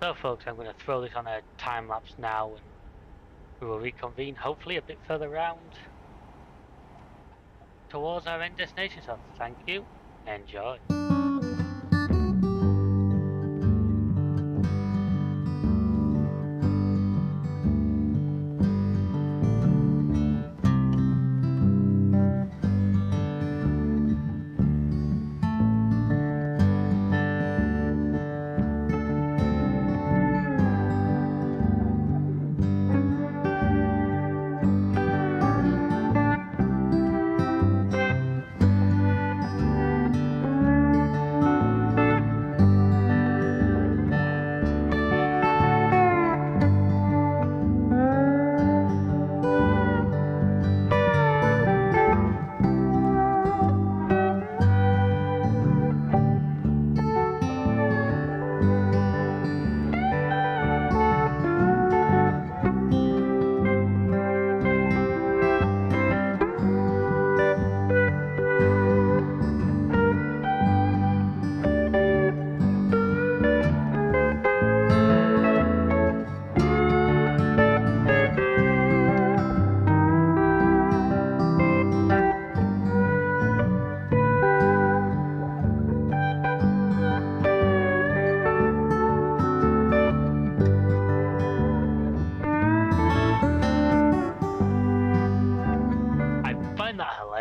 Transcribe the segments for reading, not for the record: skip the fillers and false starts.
So folks, I'm going to throw this on a time lapse now and we will reconvene hopefully a bit further round towards our end destination. So thank you, enjoy.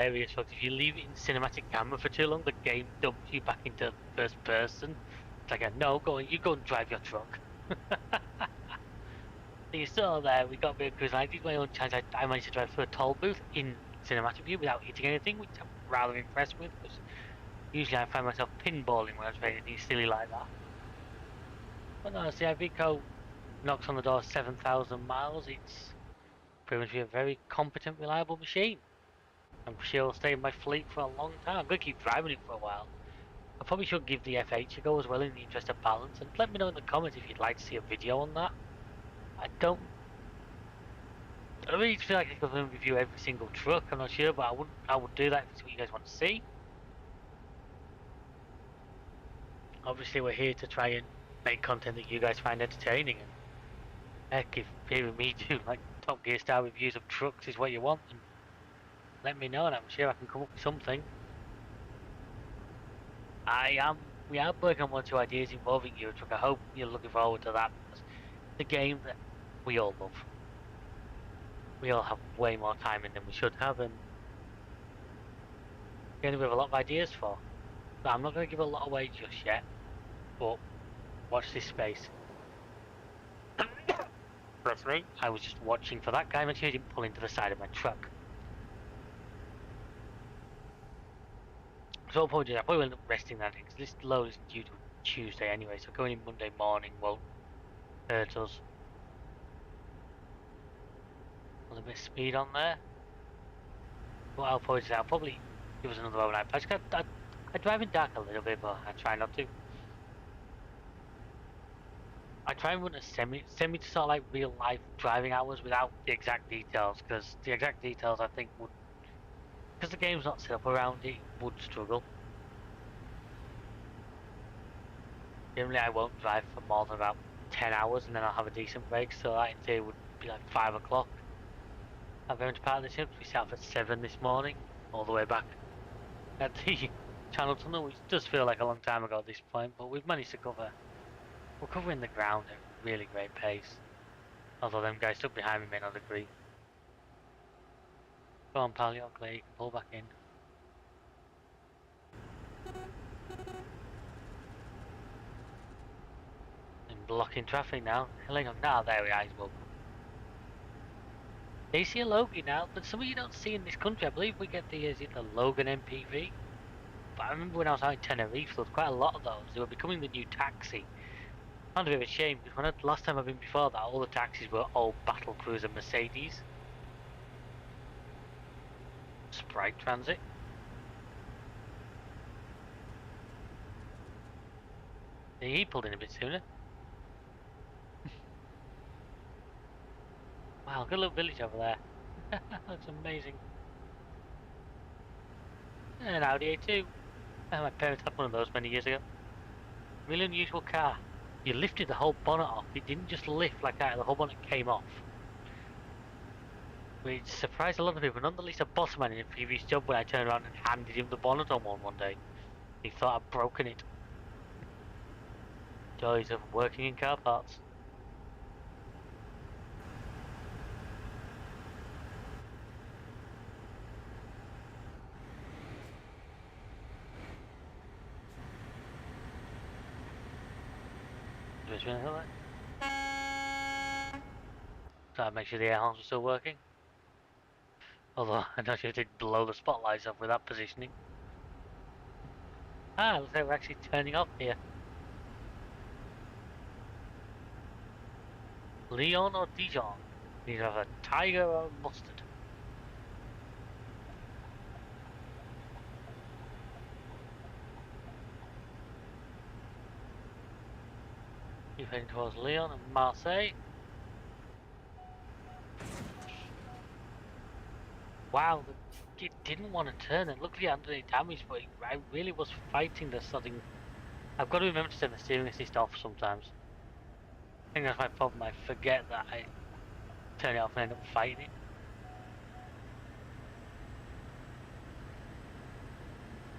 Hilarious, folks. If you leave it in cinematic camera for too long, the game dumps you back into first person. It's like, no, you go and drive your truck. You're still there. We got a bit of cruise. I did my own chance. I managed to drive through a toll booth in cinematic view without hitting anything, which I'm rather impressed with. Because usually I find myself pinballing when I try anything silly like that. But no, see, Iveco knocks on the door 7,000 miles. It's proven to be a very competent, reliable machine. I'm sure it'll stay in my fleet for a long time. I'm going to keep driving it for a while. I probably should give the F8 a go as well in the interest of balance. And let me know in the comments if you'd like to see a video on that. I don't really feel like I could review every single truck. I'm not sure, but I would do that if it's what you guys want to see. Obviously, we're here to try and make content that you guys find entertaining. And heck, if hearing me do like Top Gear style reviews of trucks is what you want, then let me know, and I'm sure I can come up with something. We are working on one or two ideas involving Euro Truck. I hope you're looking forward to that, because it's a game that we all love. We all have way more time in than we should have, and we have a lot of ideas for. So I'm not going to give a lot away just yet, but watch this space. That's right. I was just watching for that guy, make sure he didn't pull into the side of my truck. So apologies, I probably will end up resting that because this load isn't due to Tuesday anyway, so going in Monday morning won't hurt us. A little bit of speed on there. But I'll probably give us another overnight. I drive in dark a little bit, but I try not to. I try and run a semi to sort of like real life driving hours without the exact details, because the exact details I think would, because the game's not set up around it, would struggle. Generally I won't drive for more than about 10 hours and then I'll have a decent break, so that in theory would be like 5 o'clock. I'm going to part of the ship. We set off at 7 this morning, all the way back at the Channel Tunnel, which does feel like a long time ago at this point, but we've managed to we're covering the ground at a really great pace. Although them guys stuck behind me may not agree. Go on, pal, you're clear, you can pull back in. And blocking traffic now. Hang on, now there we are, he's welcome. They see a Logan now, but some of you don't see in this country. I believe we get the Logan MPV. But I remember when I was out in Tenerife, there was quite a lot of those. They were becoming the new taxi. Kind of a bit of a shame, because last time I've been before that, all the taxis were old battle cruiser Mercedes. Sprite Transit. He pulled in a bit sooner. Wow, good little village over there. That's amazing. And an Audi A2. My parents had one of those many years ago. Really unusual car. You lifted the whole bonnet off. It didn't just lift like that, the whole bonnet came off. Which surprised a lot of people, not the least a boss man in a previous job when I turned around and handed him the bonnet on one day. He thought I'd broken it. Joys of working in car parts. Just a minute, so I make sure the air horns are still working. Although I don't know if it blow the spotlights off with that positioning. Ah, looks like we're actually turning off here. Leon or Dijon? Either have a tiger or mustard. You're heading towards Lyon and Marseille. Wow, it didn't want to turn and luckily I didn't damage, but I really was fighting the something. I've got to remember to turn the steering assist off sometimes. I think that's my problem. I forget that I turn it off and end up fighting it.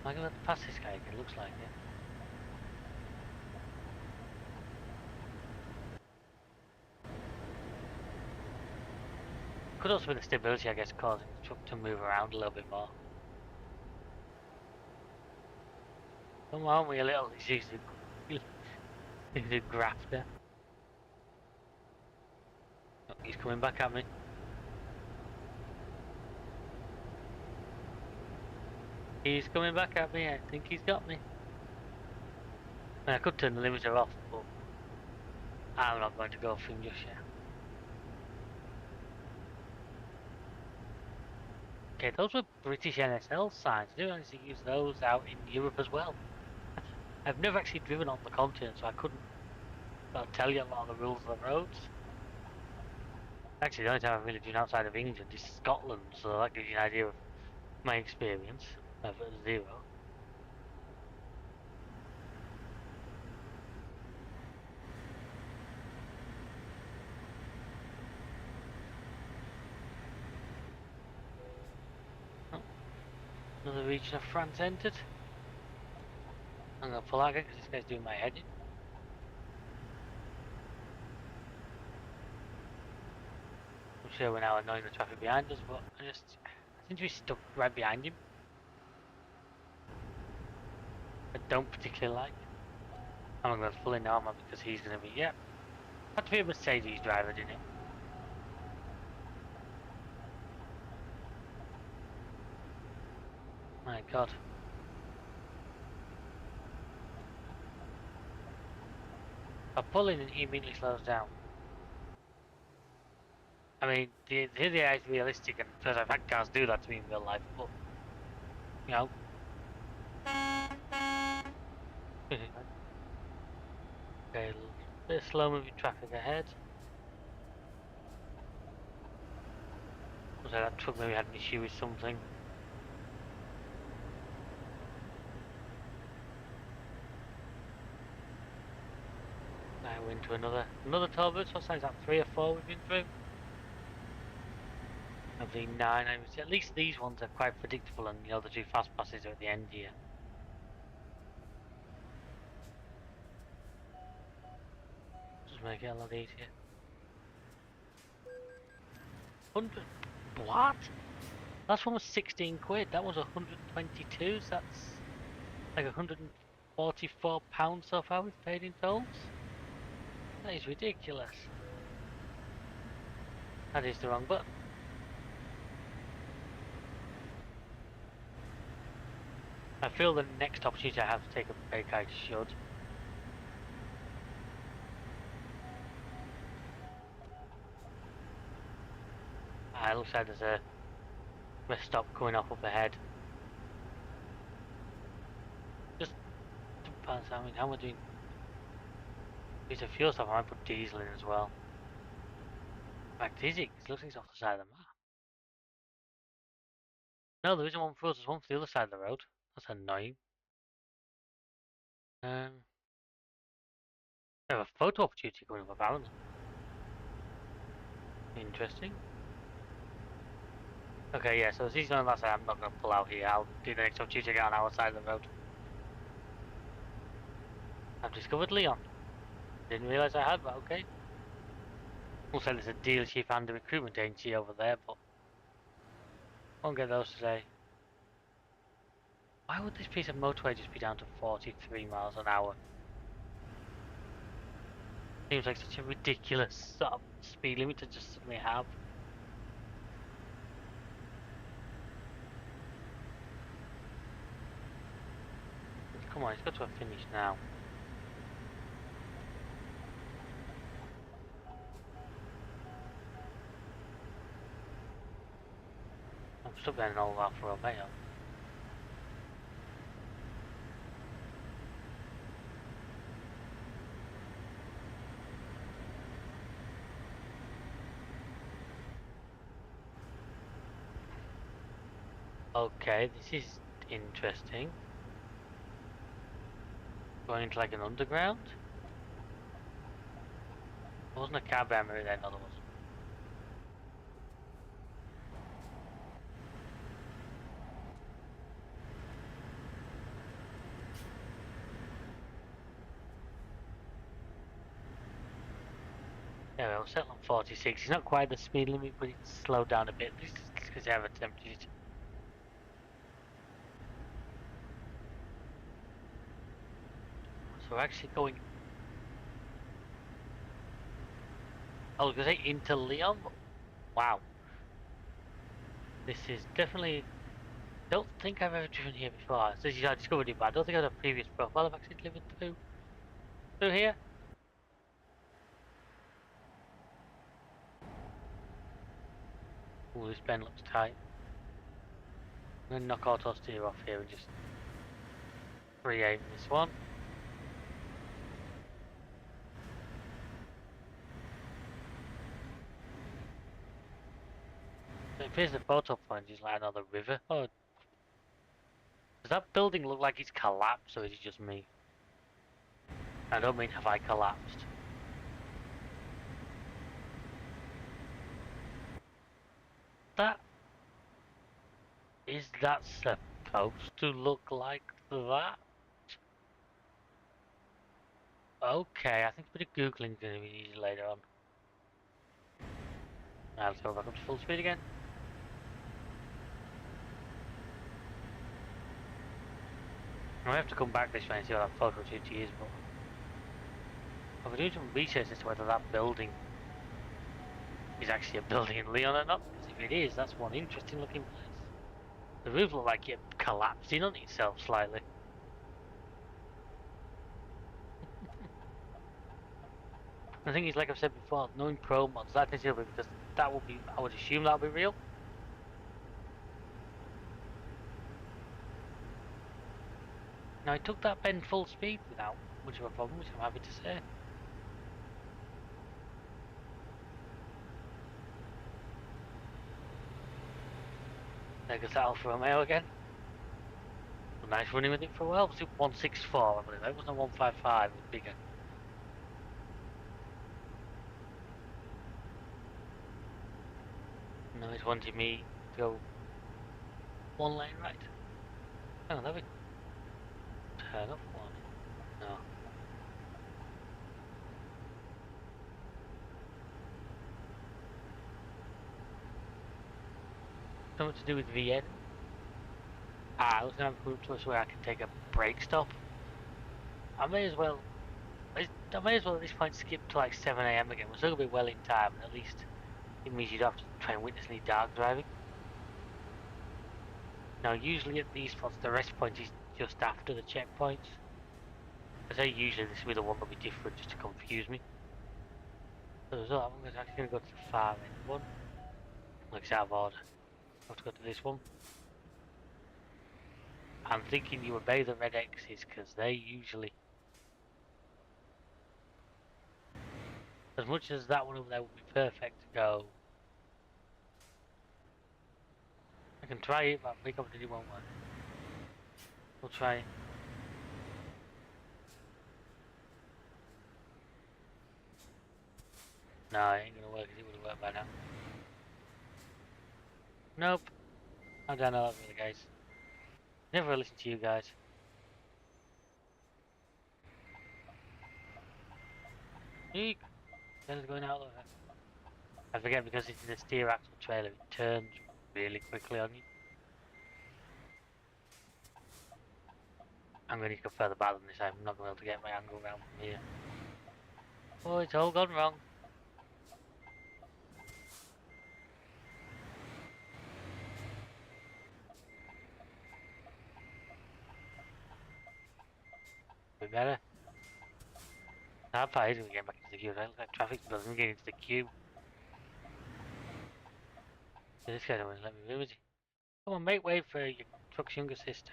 Am I going to pass this guy again? It looks like it. Could also be the stability, I guess, causing the truck to move around a little bit more. Come on, we a little. He's a grafter. Oh, he's coming back at me. He's coming back at me. I think he's got me. I could turn the limiter off, but I'm not going to go for him just yet. Okay, those were British NSL signs. I didn't actually use those out in Europe as well. I've never actually driven on the continent, so I couldn't tell you a lot of the rules of the roads. Actually, the only time I've really driven outside of England is Scotland, so that gives you an idea of my experience of 0. Oh, another region of France entered. I'm going to pull out again because this guy's doing my head in. I'm sure we're now annoying the traffic behind us, but I seem to be stuck right behind him. I don't particularly like. I'm going to pull in now because he's going to be, yeah. Had to be a Mercedes driver, didn't it? My God. I pull in and he immediately slows down. I mean, the idea is realistic, and because I've had cars do that to me in real life, but, you know. Okay, a bit of slow moving traffic ahead. Looks like that truck maybe had an issue with something. Now we're into another toll booth, so it's like 3 or 4 we've been through. Of the 9, I would say at least these ones are quite predictable, and you know the 2 fast passes are at the end here. Just make it a lot easier. 100. What? Last one was 16 quid. That was 122. So that's like £144 so far we've paid in tolls. That is ridiculous. That is the wrong button. I feel the next opportunity I have to take a break, I should. It looks like there's a rest stop coming up ahead. Just to pass, I mean, how am I doing? It's a fuel stop, I might put diesel in as well. In fact, is it? It looks like it's off the side of the map. No, there isn't one for us, there's one for the other side of the road. That's annoying. I have a photo opportunity coming up apparently. Interesting. Okay, yeah, so season on that side, I'm not going to pull out here. I'll do the next opportunity to get on our side of the road. I've discovered Leon. Didn't realise I had, but okay. Also, there's a dealership and a recruitment agency over there, but won't get those today. Why would this piece of motorway just be down to 43 miles an hour? Seems like such a ridiculous sort of speed limit to just suddenly have. Come on, it's got to a finish now. I'm stuck behind an old Alfa Romeo. Okay, this is interesting. Going into like an underground? It wasn't a cab memory then, other was. Yeah, we'll settle on 46. It's not quite the speed limit, but it's slowed down a bit. This is because I have attempted it. So we're actually going. I was going to say into Leon, but wow. This is definitely. Don't think I've ever driven here before. This is I discovered it, but I don't think I had a previous profile I've actually driven through here. Ooh, this bend looks tight. I'm gonna knock auto steer off here and just pre-aim this one. It appears the photo point is like another river. Oh, does that building look like it's collapsed, or is it just me? I don't mean have I collapsed. That is that supposed to look like that? Okay, I think a bit of googling is going to be easy later on. Now let's go back up to full speed again. I have to come back this way and see what that photo opportunity is, but I'll be doing some research as to whether that building is actually a building in Leon or not, because if it is, that's one interesting looking place. The roof looked like it collapsed in on itself slightly. The thing is, like I've said before, knowing pro mods, that is real because that would be, I would assume that would be real. Now I took that bend full speed without much of a problem, which I'm happy to say. There goes that Alfa Romeo again. Nice running with it for a while. Was it 164? I believe it wasn't 155. It was bigger. No, it's wanting me to go one lane right. Oh, there we turn off one. No. Something to do with VN. I was going to have a group to us where I can take a break stop. I may as well at this point skip to like 7 AM again. We're still going to be well in time, and at least it means you don't have to try and witness any dark driving. Now, usually at these spots, the rest point is just after the checkpoints. I say usually this will be the one that'll be different just to confuse me. So I'm actually going to go to the far end one. Like it's out of order. I have to go to this one. I'm thinking you obey the red X's because they usually, as much as that one over there would be perfect to go, I can try it, but I think it won't work. We'll try it. No, it ain't gonna work because it would have worked by now. Nope. I don't know really, guys. Never listen to you guys. Eek! It's going out there. I forget because it's in the steer axle trailer, it turns really quickly on you. I'm going to go further back than this. I'm not going to be able to get my angle around from here. Oh, it's all gone wrong. Be better. How far is it getting back into the queue? It looks like traffic's building getting into the queue. This guy don't want to let me move, is he? Come on, make way for your truck's younger sister.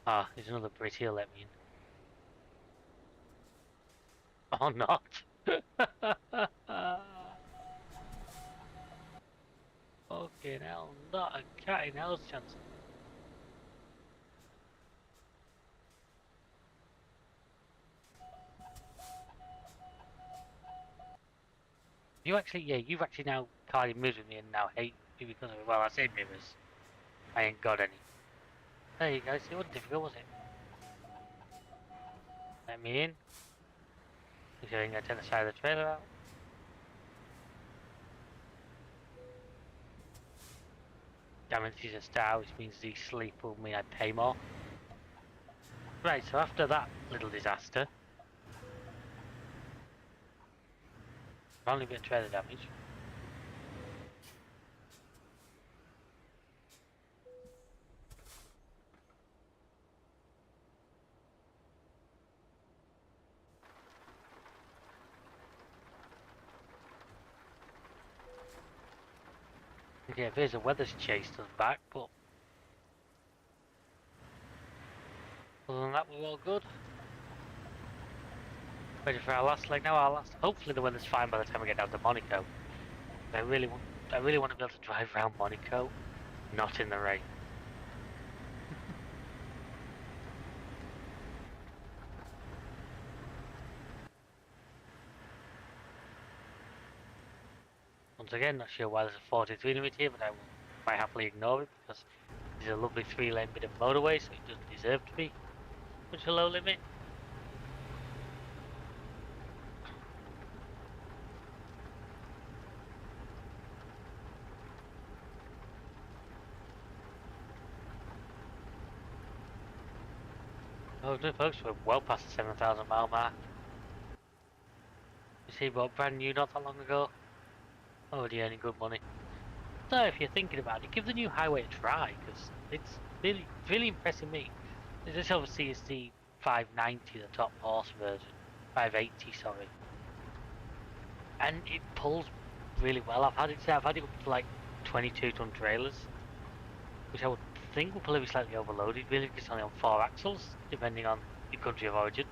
Ah, there's another Brit here, let me in. Oh, not. Fucking hell, not a cat in hell's chance. You actually, yeah, you've actually now carded mirrors with me and now hate me because of it. Well, I say mirrors. I ain't got any. There you go, see, it wasn't difficult, was it? Let me in. If you think I turn the side of the trailer out. Damn it, this is a star, which means the sleep will mean I pay more. Right, so after that little disaster, only a bit of trailer damage. Okay, if there's a weather's chased us back, but other than that, we're all good. Ready for our last leg now. Hopefully the weather's fine by the time we get down to Monaco. I really want to be able to drive around Monaco, not in the rain. Once again, not sure why there's a 43 limit here, but I will quite happily ignore it because it's a lovely 3-lane bit of motorway, so it doesn't deserve to be such a low limit. Oh no folks, we're well past the 7,000 mile mark. You see, bought brand new not that long ago. Already earning good money. So if you're thinking about it, give the new highway a try, because it's really impressing me. This obviously is the 590, the top horse version. 580, sorry. And it pulls really well. I've had it up to like 22-ton trailers, which I would think will probably be slightly overloaded, really, because it's only on 4 axles, depending on the country of origin.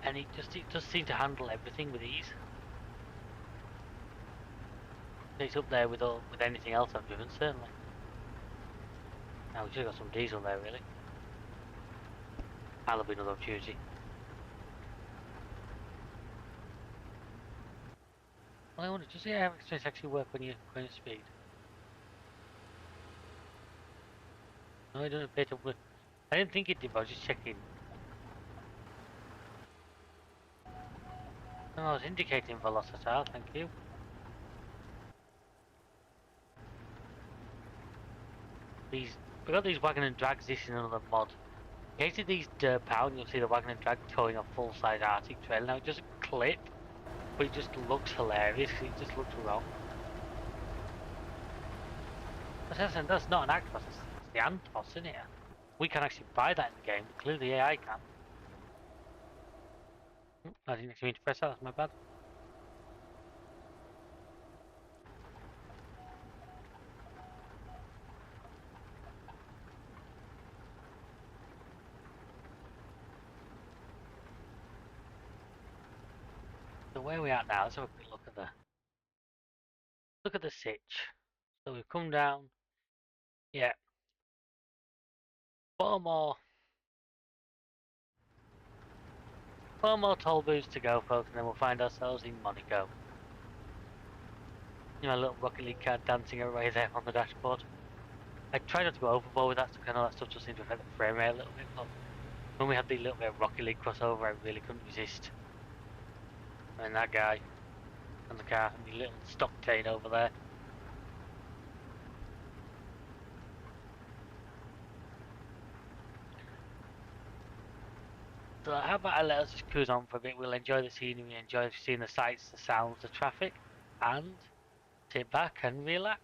And it does seem to handle everything with ease. It's up there with anything else I've driven, certainly. Now we should have got some diesel there, really. That'll be another opportunity. Well, I wonder, does the air express actually work when you're going at speed? No, it doesn't appear to work. I didn't think it did, but I was just checking. No, I was indicating velocity, thank you. We got these wagon and drags, this is another mod. In case of these dirt pound, you'll see the wagon and drag towing a full-size Arctic trail. Now it doesn't clip, but it just looks hilarious, it just looks wrong. That's not an Actros, it's the Antos, isn't it? We can actually buy that in the game, but clearly the AI can. I didn't actually mean to press that, that's my bad. So where are we at now? Let's have a quick look at the sitch. So we've come down. Yeah. 4 more. Four more toll booths to go, folks, and then we'll find ourselves in Monaco. You know, a little Rocket League car dancing away there on the dashboard. I try not to go overboard with that, so kind of that stuff just seems to affect the frame rate a little bit, but when we had the little bit of Rocket League crossover, I really couldn't resist. And that guy and the car and the little stock cane over there. So how about I let us just cruise on for a bit? We'll enjoy the scenery, enjoy seeing the sights, the sounds, the traffic, and sit back and relax.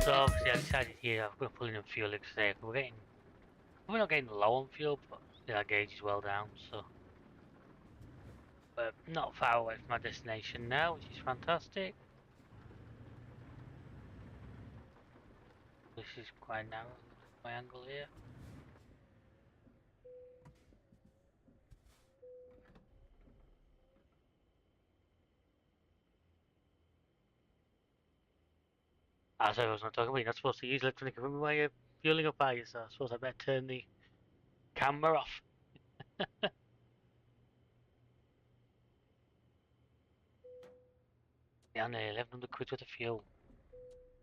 So obviously I decided here I'm going to pull in fuel because we're not getting low on fuel, but our gauge is well down, so we're not far away from our destination now, which is fantastic. This is quite narrow, my angle here. As I was not talking about, you're not supposed to use electronic equipment while you're fueling up, are you? So I suppose I better turn the camera off. Yeah, nearly 1100 quid worth of fuel.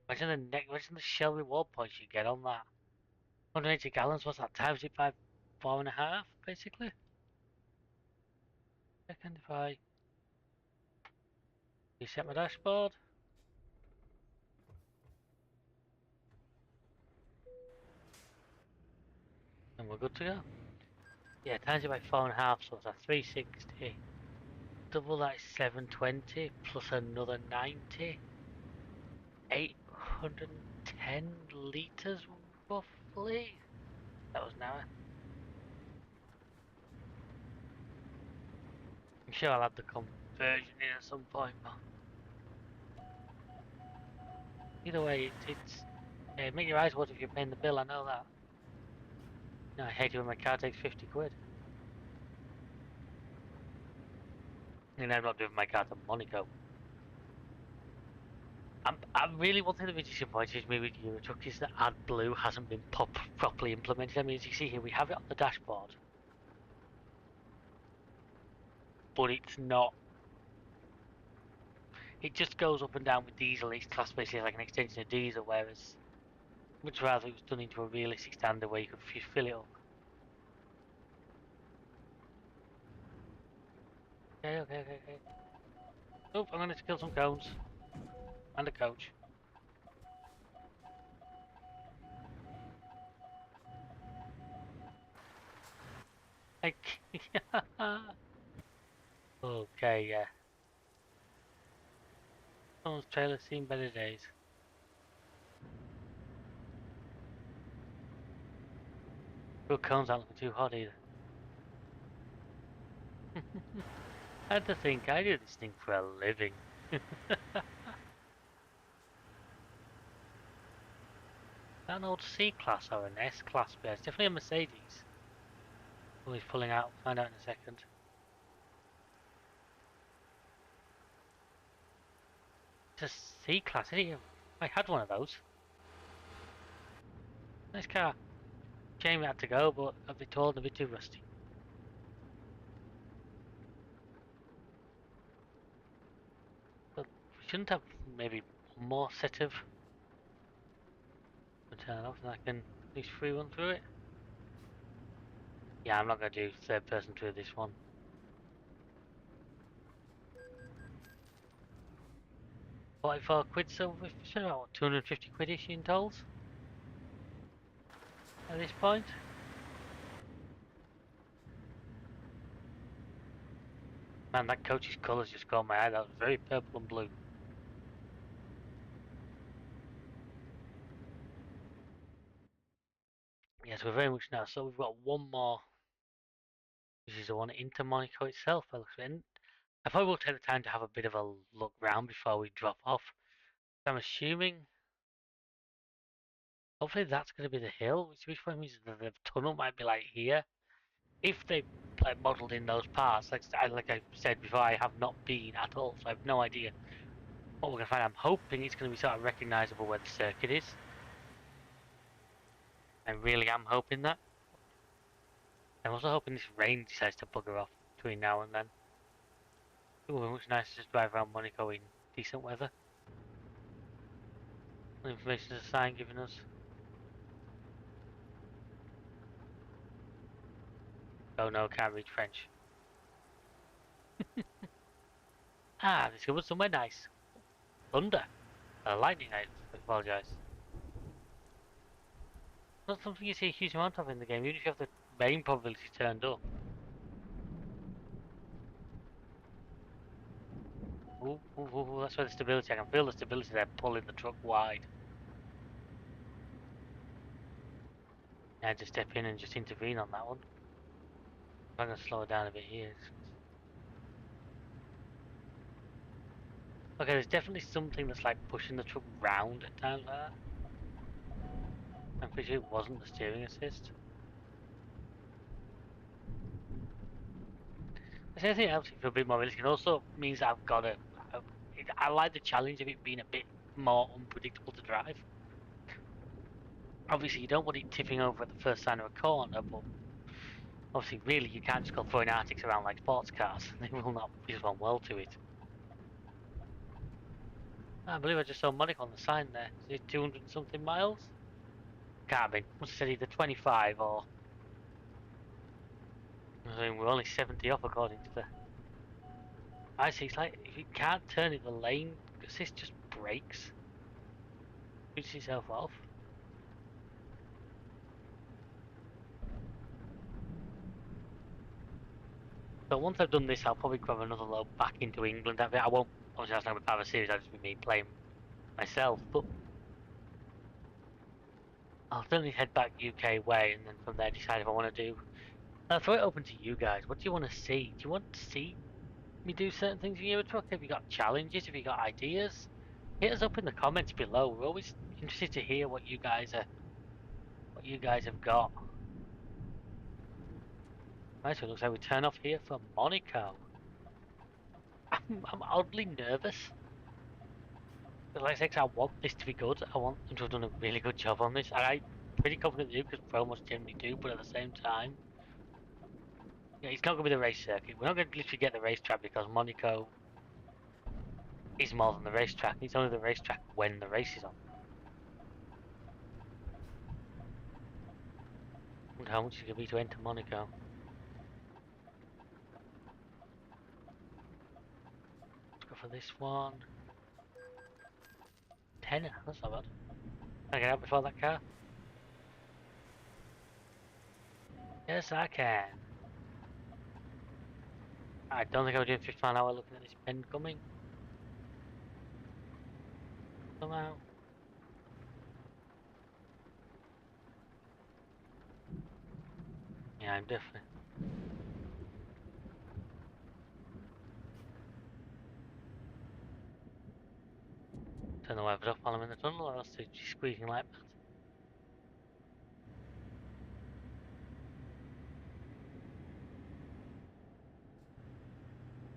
Imagine the Shell reward points you get on that. 180 gallons, what's that? Times it by 4.5, basically. Second, if I reset my dashboard, and we're good to go. Yeah, times it by 4.5, so it's at 360. Double that is 720, plus another 90. 810 litres, roughly. That was now. I'm sure I'll have the conversion in at some point, but either way, make your eyes water if you're paying the bill. I know that. No, I hate it when my car takes 50 quid. And I'm not driving my car to Monaco. I'm really one thing that really disappointed me with Eurotruck is that AdBlue hasn't been properly implemented. I mean, as you see here, we have it on the dashboard, but it's not. It just goes up and down with diesel. It's classed basically like an extension of diesel, whereas much rather it was done into a realistic standard where you could fill it up. Okay. Oh, I'm gonna kill some cones and a coach. Like, okay, yeah. Someone's trailer seen better days. Your cones aren't looking too hot either. I had to think, I do this thing for a living. That an old C-Class or an S-Class, but it's definitely a Mercedes. Oh, he's pulling out, find out in a second. It's a C-Class, isn't it? I had one of those. Nice car. Shame it had to go, but a bit old and a bit too rusty. But we shouldn't have maybe one more set of turn it off and I can at least free run through it. Yeah, I'm not going to do third person through this one. £44 silver fishing, about 250 quid-ish in tolls at this point. Man, that coach's colours just caught my eye. That was very purple and blue. Yes, we're very much now. So we've got one more, which is the one into Monaco itself. I probably will take the time to have a bit of a look round before we drop off. I'm assuming, hopefully that's going to be the hill, which means the tunnel might be like here. If they like modelled in those parts, like I said before, I have not been at all, so I have no idea what we're going to find. I'm hoping it's going to be sort of recognisable where the circuit is. I really am hoping that. I'm also hoping this rain decides to bugger off between now and then. It would be much nicer to just drive around Monaco in decent weather. What information is a sign giving us? Oh no, can't read French. Ah, this was somewhere nice. Thunder. Lightning, I apologise. Not something you see a huge amount of in the game, even if you have the rain probability turned up. Ooh, ooh, ooh, that's where the stability, I can feel the stability there pulling the truck wide. I had to step in and just intervene on that one. I'm going to slow it down a bit here. Okay, there's definitely something that's like pushing the truck round at times like that. I'm pretty sure it wasn't the steering assist. If anything else, it feels a bit more realistic. It also means that I've got to. I like the challenge of it being a bit more unpredictable to drive. Obviously, you don't want it tipping over at the first sign of a corner, but obviously, really, you can't just go throwing Arctics around like sports cars. They will not respond well to it. I believe I just saw Monaco on the sign there. Is it 200 and something miles? Can't be. Must have said either 25 or. I mean, we're only 70 off according to the. I see. It's like if you can't turn it, the lane assist just breaks. Switches itself off. So once I've done this, I'll probably grab another load back into England. I won't. Obviously, that's not going to have a series. That'll just be me playing myself. But I'll certainly head back UK way, and then from there decide if I want to do. I'll throw it open to you guys. What do you want to see? Do you want to see me do certain things in your truck? Have you got challenges? Have you got ideas? Hit us up in the comments below. We're always interested to hear what you guys have got. Right, so it looks like we turn off here for Monaco. I'm oddly nervous. But like I said, I want this to be good. I want them to have done a really good job on this. And I'm pretty confident they do, because promos generally do, but at the same time, yeah, it's not going to be the race circuit. We're not going to literally get the racetrack, because Monaco is more than the racetrack. It's only the racetrack when the race is on. And how much is it going to be to enter Monaco? Let's go for this one. Tenner, that's not bad. Can I get out before that car? Yes, I can. I don't think I was doing 50 miles an hour looking at this bend coming. Somehow. Yeah, I'm definitely. Turn the wipers off while I'm in the tunnel, or else they're just squeaking like that.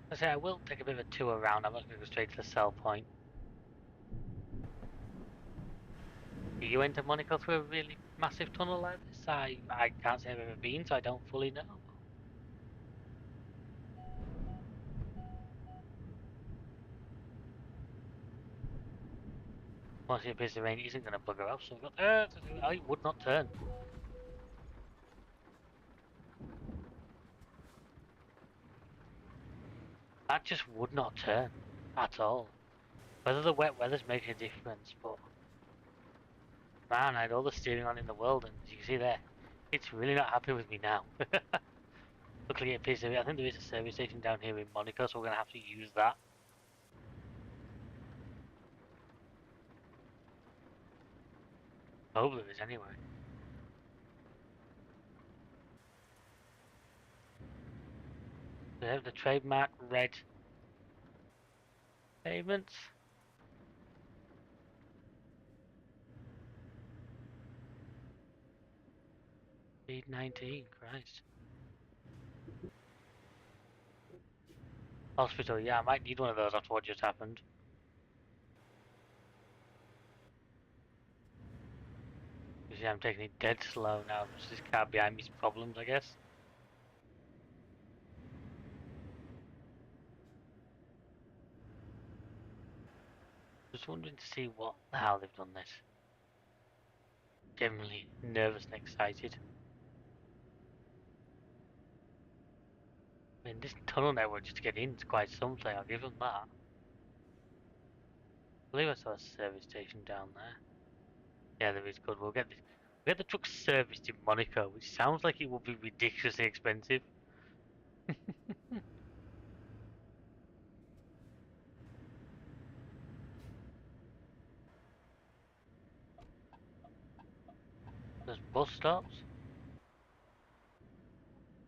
I say I will take a bit of a tour around. I'm not going to go straight to the sell point. Do you enter Monaco through a really massive tunnel like this? I can't say I've ever been, so I don't fully know. Once it appears the rain isn't going to bugger up, so we've got I would not turn. That just would not turn at all. Whether the wet weather's making a difference, but man, I had all the steering on in the world, and as you can see there, it's really not happy with me now. Luckily, it appears I think there is a service station down here in Monaco, so we're going to have to use that. I hope there is anyway. They have the trademark red pavements. Speed 19, Christ. Hospital, yeah, I might need one of those after what just happened. You see, I'm taking it dead slow now. It's this car behind me's problems, I guess. Just wondering to see how they've done this. Generally nervous and excited. I mean, this tunnel network just to get in is quite something. I'll give them that. I believe I saw a service station down there. Yeah, there is. Good. We'll get the truck serviced in Monaco, which sounds like it will be ridiculously expensive. There's bus stops.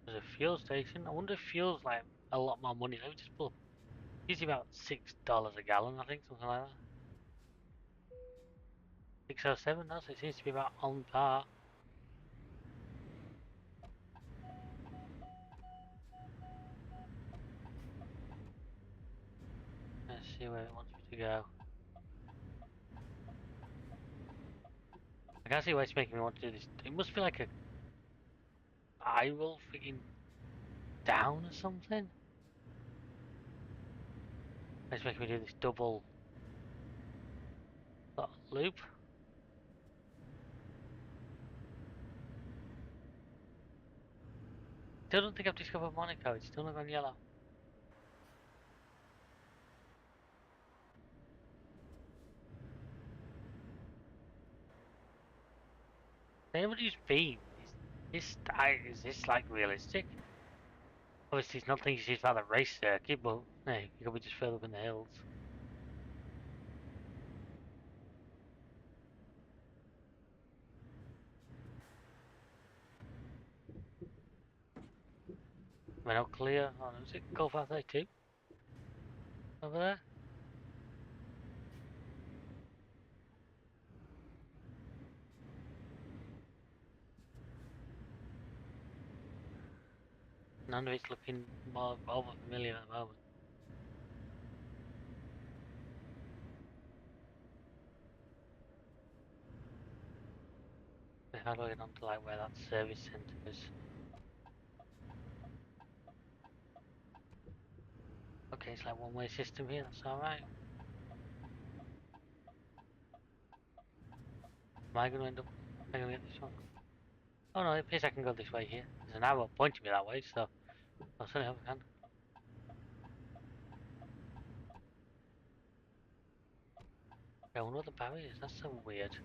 There's a fuel station. I wonder if fuel's like a lot more money. Let me just pull. Usually about $6 a gallon, I think, something like that. 607. No, so it seems to be about on par. Let's see where it wants me to go. I can't see why it's making me want to do this. It must be like a eye roll freaking down or something. It's making me do this double loop. Still don't think I've discovered Monaco. It's still not gone yellow. Anybody's theme is this like realistic? Obviously, it's not thinking she's about the race circuit, but hey, you could be just further up in the hills. We're not clear. Oh, was it Golf R32 over there? None of it's looking more over familiar at the moment. How do I get onto like where that service centre is? Okay, it's like one-way system here. That's all right. Am I going to end up? Am I going to get this one? Oh no, it appears I can go this way here. There's an arrow pointing me that way, so I'll certainly hope I can. Yeah, one of the barriers. That's so weird.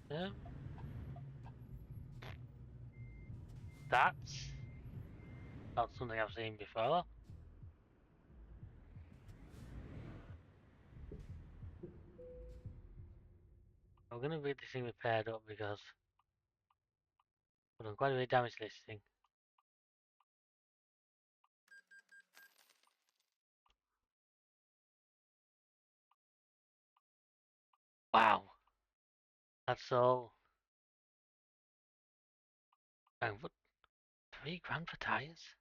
Yeah. That's not something I've seen before. I'm gonna get this thing repaired up because I've done quite a bit of damage to this thing. Wow, that's all. And what? £3 for tyres?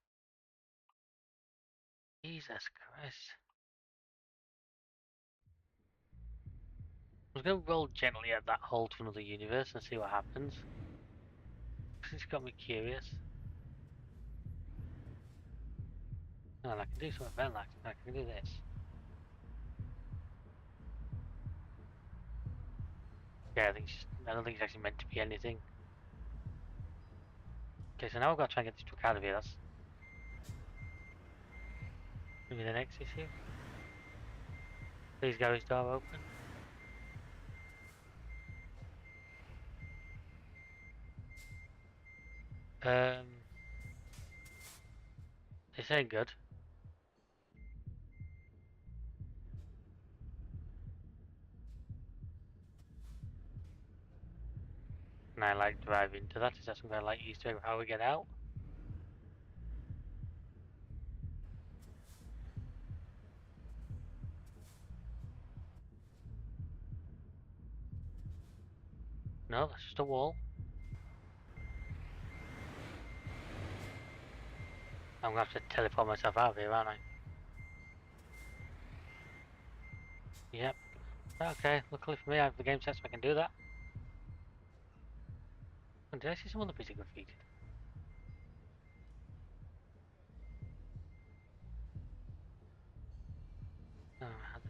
Jesus Christ. I was gonna roll gently at that hole to another universe and see what happens. It's got me curious. And I can do something better like I can do this. Yeah, I don't think it's actually meant to be anything. Okay, so now I've got to try and get this truck out of here. That's maybe the next issue. Please garage door open. This ain't good. And I like driving to that. Is that something I like Easter egg of how we get out? No, that's just a wall. I'm gonna have to teleport myself out of here, aren't I? Yep. Okay, luckily for me, I have the game set so I can do that. And did I see some other piece of graffiti? No, I had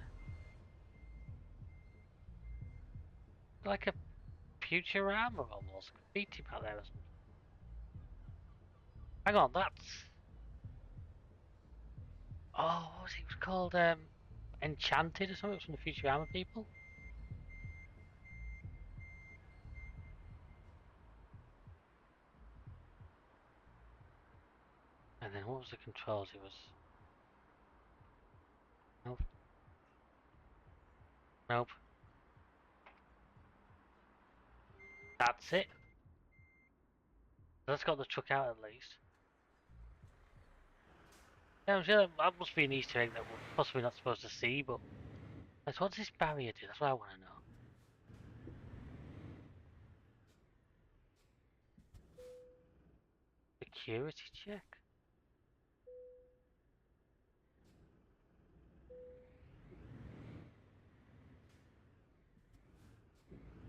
like a Futurama almost. Graffiti back there or something. Hang on, that's... Oh, what was it? It was called Enchanted or something. It was from the Futurama people. And then what was the controls? It was... Nope. Nope. That's it. Let's got the truck out at least. Yeah, I'm sure that must be an Easter egg that we're possibly not supposed to see, but... What does this barrier do? That's what I want to know. Security check?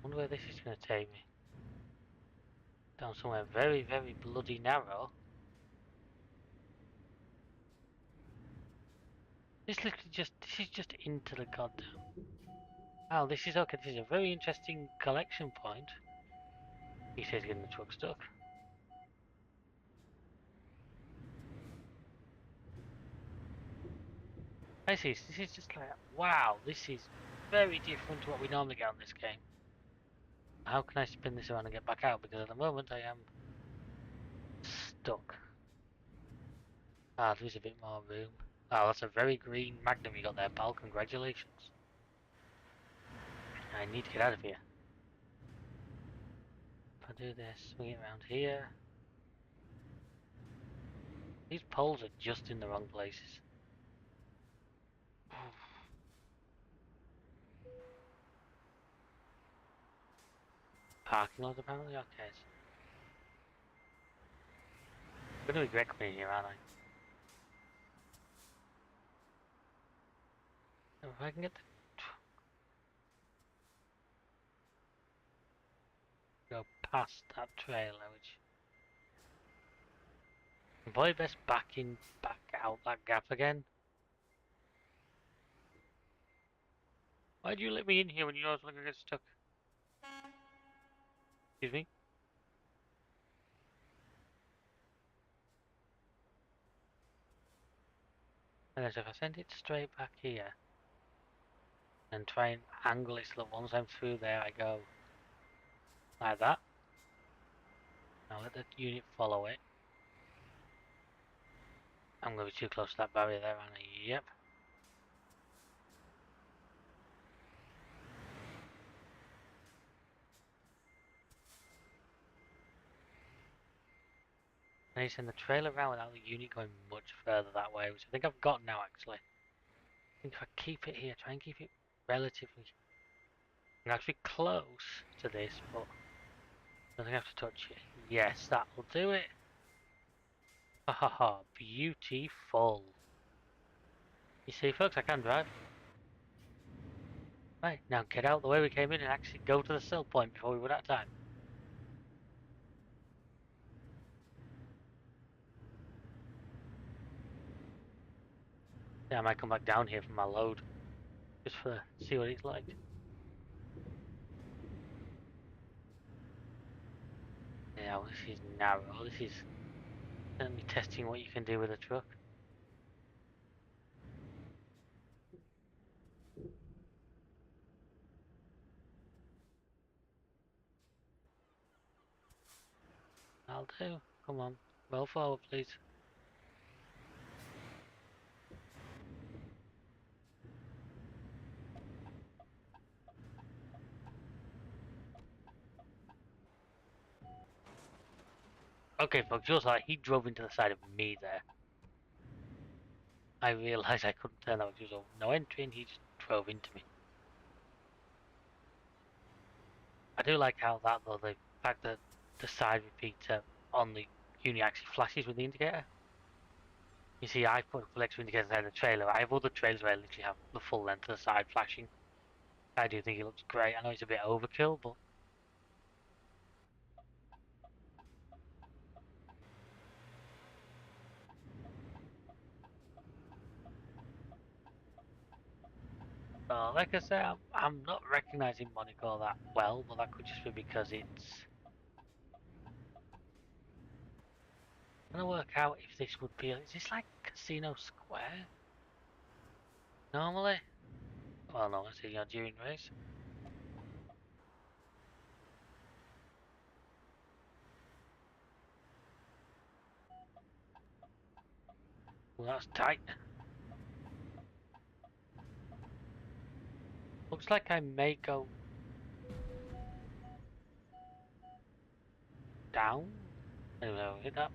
Wonder where this is going to take me. Down somewhere very, very bloody narrow. This is just into the goddamn... Oh, this is okay. This is a very interesting collection point. He says getting the truck stuck. I see. This is just like, wow, this is very different to what we normally get on this game. How can I spin this around and get back out? Because at the moment I am stuck. Ah, there's a bit more room. Oh, that's a very green Magnum you got there, pal. Congratulations. I need to get out of here. If I do this, swing it around here. These poles are just in the wrong places. Parking lot apparently? Okay. I'm gonna regret coming in here, aren't I? If I can get the... Go past that trailer, which... I'm probably best back out that gap again. Why'd you let me in here when you know I was gonna get stuck? Excuse me? And as if I send it straight back here and try and angle it so that once I'm through there I go like that. Now let the unit follow it. I'm going to be too close to that barrier there, aren't I? Yep. I need to send the trailer around without the unit going much further that way, which I think I've got now actually. I think if I keep it here, try and keep it relatively... I'm actually close to this, but I don't think I have to touch it. Yes, that'll do it. Ha ha ha, beautiful. You see folks, I can drive. Right, now get out the way we came in and actually go to the sell point before we run out of time. Yeah, I might come back down here for my load, just for see what it's like. Yeah, well, this is narrow. This is certainly testing what you can do with a truck. I'll do. Come on. Well forward, please. Okay, folks, just like he drove into the side of me there. I realised I couldn't turn that, which was no entry, and he just drove into me. I do like how that, though, the fact that the side repeater on the unit actually flashes with the indicator. You see, I put full extra indicators inside the trailer. I have other trailers where I literally have the full length of the side flashing. I do think it looks great. I know it's a bit overkill, but like I say, I'm not recognising Monaco that well, but that could just be because it's. I'm gonna work out if this would be. Is this like Casino Square? Normally? Well, no, it's a during race. Well, that's tight. Looks like I may go down. I don't know, hit that.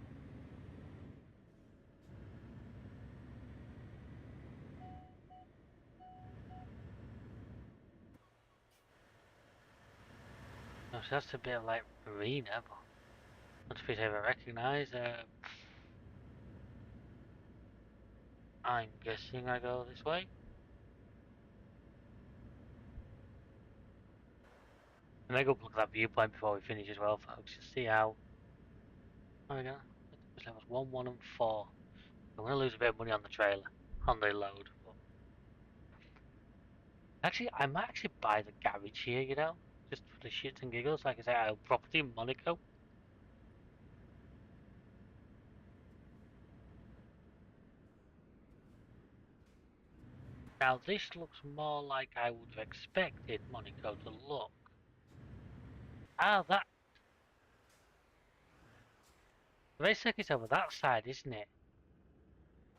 No, so that's a bit of like arena, but not a bit I ever recognise. I'm guessing I go this way. I may go look at that viewpoint before we finish as well, folks, to see how. Oh, we go. Levels 1, 1, and 4. I'm going to lose a bit of money on the trailer, on the load. But actually, I might actually buy the garage here, you know? Just for the shits and giggles. Like I say, I own property in Monaco. Now, this looks more like I would have expected Monaco to look. Ah, that. The race circuit's over that side, isn't it?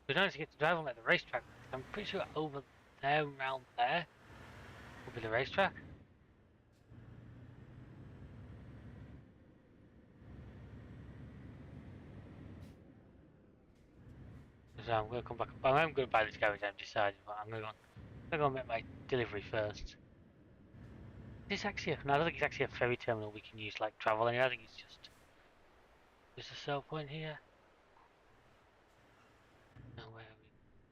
We don't actually get to drive on like the racetrack. I'm pretty sure over there, around there, will be the racetrack. So I'm going to come back. Well, I'm going to buy this garage, I've decided, but I'm going to go and make my delivery first. This actually, no, I don't think it's actually a ferry terminal we can use like travel anywhere. I think it's just a sell point here. Now where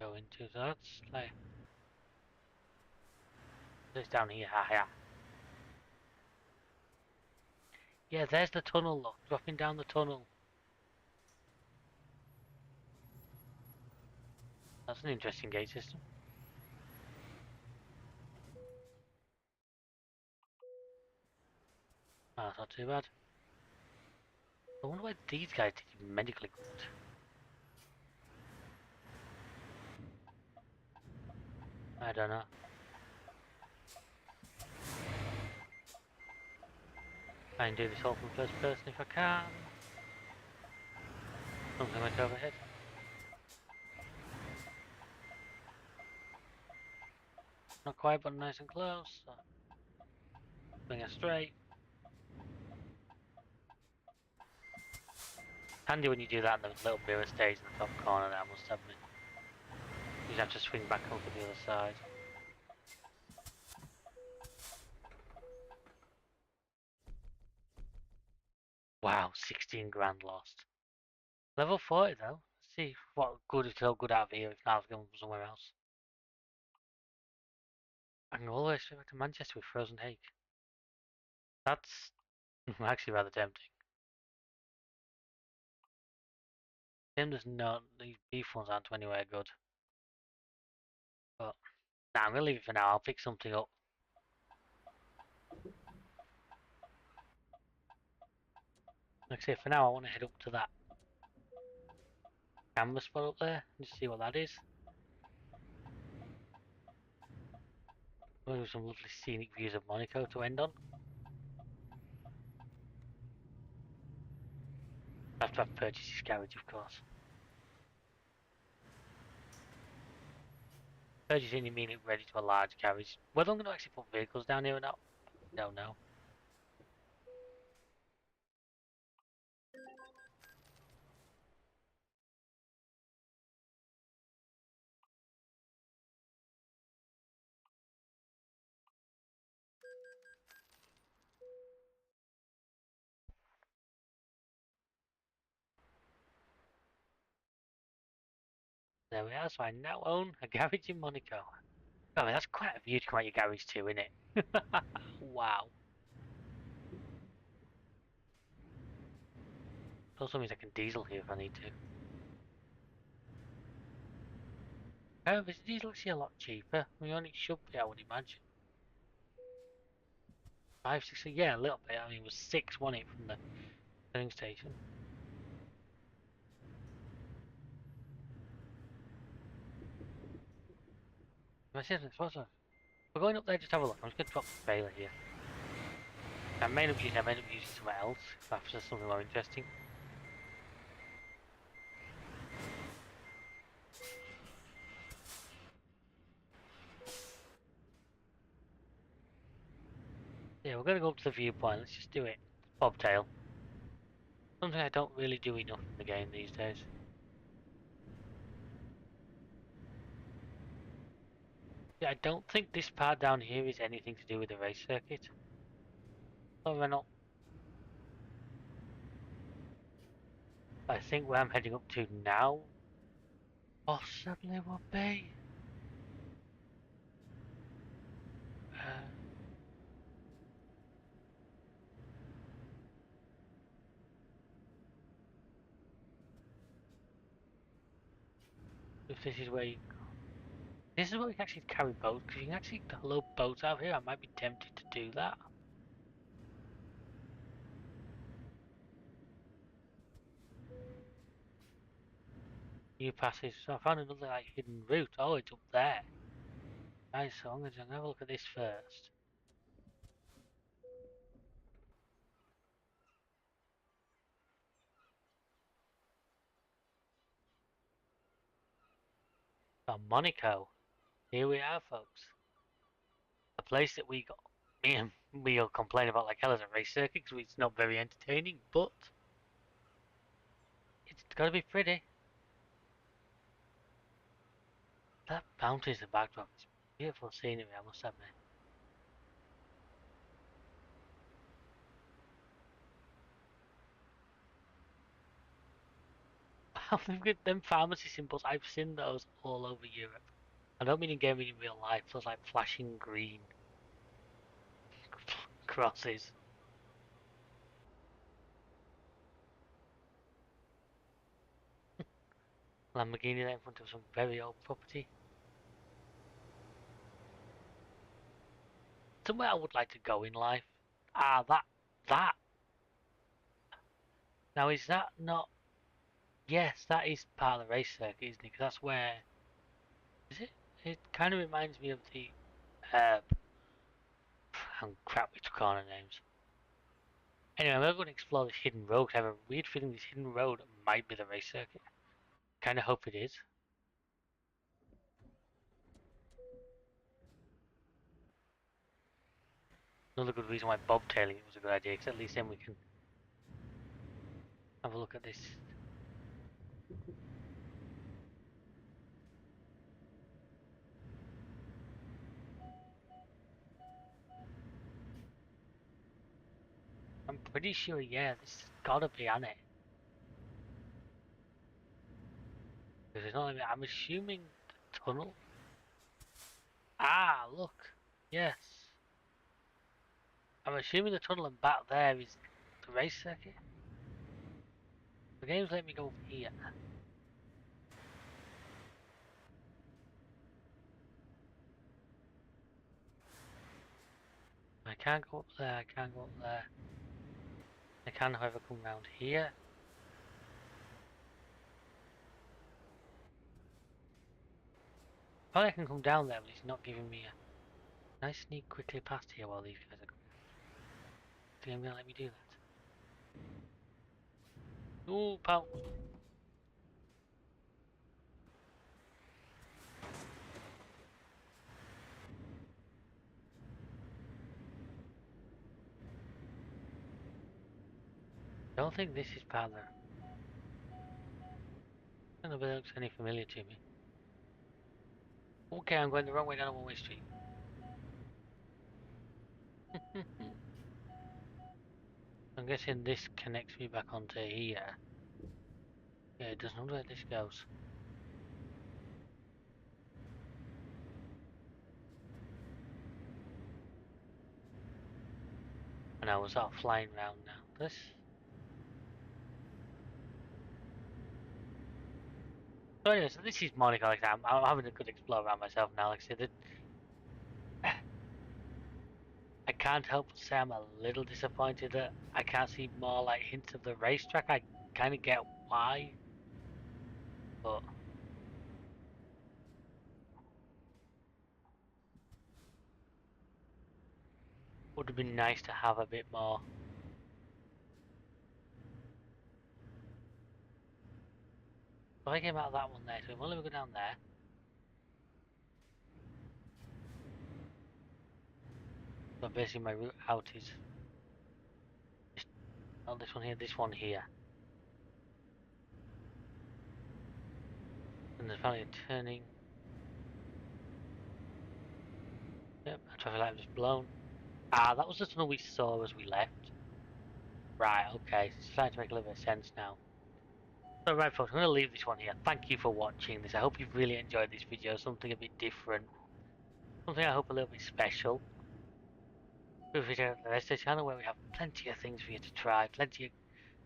we go into, so that's like, it's down here, yeah. Yeah, there's the tunnel, look, dropping down the tunnel. That's an interesting gate system. Oh, that's not too bad. I wonder why these guys did medical equipment. I don't know. I can do this all from first person if I can. Something went overhead. Not quite, but nice and close. So bring it straight. Handy when you do that and the little mirror stays in the top corner there, I must admit. You have to swing back over the other side. Wow, 16 grand lost. Level 40 though. Let's see what good is so good out of here if not, I was going somewhere else. I can go all the way straight back to Manchester with frozen egg. That's actually rather tempting. Them does not, these beef ones aren't anywhere good. But nah, I'm gonna leave it for now. I'll pick something up. Like I say, for now I want to head up to that camera spot up there and just see what that is. We'll do some lovely scenic views of Monaco to end on. After I've purchased this garage, of course. Purchasing you mean it ready to a large garage. Whether I'm going to actually put vehicles down here or not, I don't know. There we are, so I now own a garage in Monaco. I mean, that's quite a view to come out your garage too, isn't it? Wow. Also means I can diesel here if I need to. However, this diesel actually a lot cheaper. I mean, it should be, I would imagine. 5, 6, yeah, a little bit. I mean, it was 6, wasn't it, from the filling station? I said, we're going up there just to have a look. I'm just going to drop the trailer here. I may not use it, I may not use it somewhere else, if that's something more interesting. Yeah, we're going to go up to the viewpoint, let's just do it. Bobtail. Something I don't really do enough in the game these days. Yeah, I don't think this part down here is anything to do with the race circuit. Or we're not. I think where I'm heading up to now possibly will be. If this is where you go. This is where you can actually carry boats, because you can actually load boats out here. I might be tempted to do that. New passage. So I found another like hidden route. Oh, it's up there. Right, so I'm gonna have a look at this first. Oh, Monaco. Here we are, folks. A place that we got. Me and we'll complain about like hell as a race circuit because it's not very entertaining, but it's got to be pretty. That mountain is the backdrop. It's beautiful scenery, I must admit. Look at them pharmacy symbols. I've seen those all over Europe. I don't mean in gaming in real life. Those like flashing green crosses. Lamborghini there in front of some very old property. Somewhere I would like to go in life. Ah, that. Now is that not? Yes, that is part of the race circuit, isn't it? Because that's where. Is it? It kind of reminds me of the. Uh, I'm crap with corner names. Anyway, I'm gonna go and explore this hidden road. I have a weird feeling this hidden road might be the race circuit. Kind of hope it is. Another good reason why bobtailing was a good idea, because at least then we can have a look at this. I'm pretty sure, yeah, this has gotta be on it. Because it's not, I'm assuming the tunnel. Ah, look. Yes. I'm assuming the tunnel and back there is the race circuit. The game's let me go here. I can't go up there, I can't go up there. I can, however, come round here. Probably I can come down there, but it's not giving me a... Can I sneak quickly past here while these guys are coming? Think I'm gonna let me do that? Ooh, pal! Don't think this is part of the... I don't know if it looks any familiar to me. Okay, I'm going the wrong way down a one-way street. I'm guessing this connects me back onto here. Yeah, it doesn't know where this goes. And I was sort of flying around now. This... So anyway, so this is Monaco. Like I'm having a good explore around myself now. Like I said, I can't help but say I'm a little disappointed that I can't see more like hints of the racetrack. I kind of get why, but would have been nice to have a bit more. So I came out of that one there, so if only we go down there. So basically my route out is not this one here, this one here. And there's probably a turning. Yep, a traffic light was blown. Ah, that was the tunnel we saw as we left. Right, okay, so it's starting to make a little bit of sense now. So right folks, I'm going to leave this one here. Thank you for watching this. I hope you've really enjoyed this video, something a bit different. Something I hope a little bit special. Feel free to check out the rest of the channel where we have plenty of things for you to try. Plenty of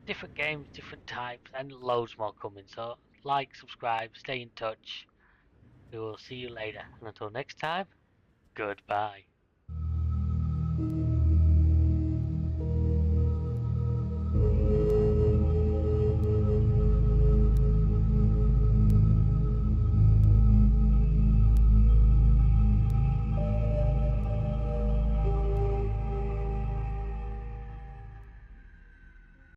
different games, different types, and loads more coming. So like, subscribe, stay in touch. We will see you later. And until next time, goodbye.